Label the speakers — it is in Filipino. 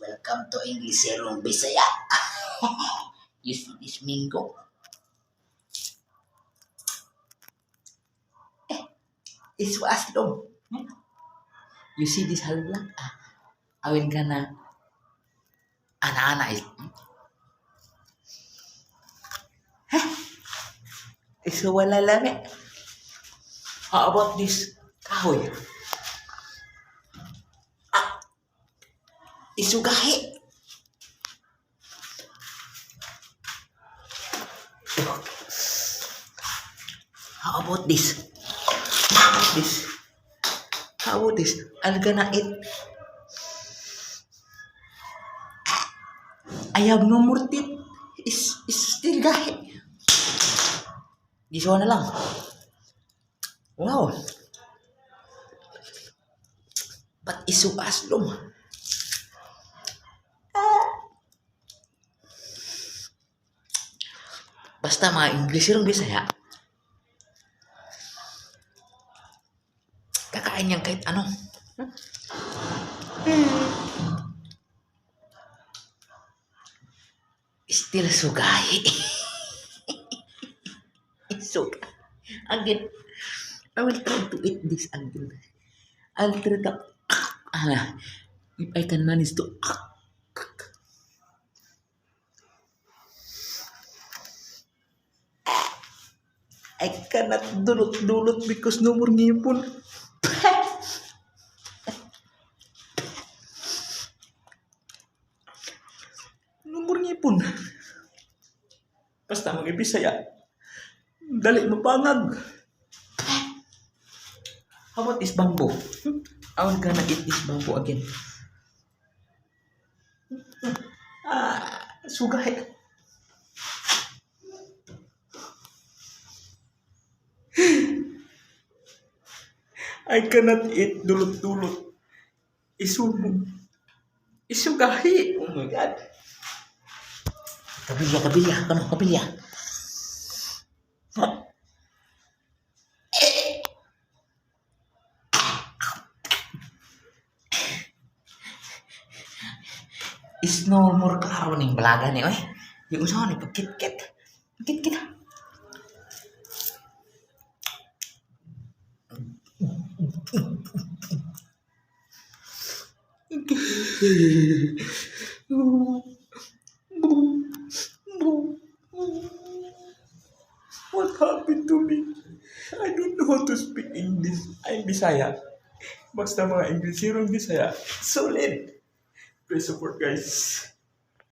Speaker 1: Welcome to English Serong Bisaya. You see this Mingo? It's Wasdom. You see this halak? Awin ka na ana-ana is. It's wala lang eh. How about this kahoy? Isugahi. How about this? How about this? I'm gonna eat. I have no more teeth. Is still gahi. Gisawa na lang. Wow. But isu aslom. Basta mga English yung Bisaya. Kakain niyang kahit ano. Still sugahi. Sugahi. Again, I will try to eat this again. I'll try to, if I can manage to, I cannot dulot because no more ngipon. No more ngipon. Basta mga Bisaya. Dali mapangag. How about this bamboo? I'm gonna eat this bamboo again. Sugay. I cannot eat dulot-dulot. Isugahi. Oh my God. Kabilya. Kano kabilya? Is no more klaro ning balaga ni oy. Yung usaha ni pagkit-kit. Kit-kit. What happened to me? I don't know how to speak English. I'm Bisaya. Basta mga English yung Bisaya. Solid. Please support guys.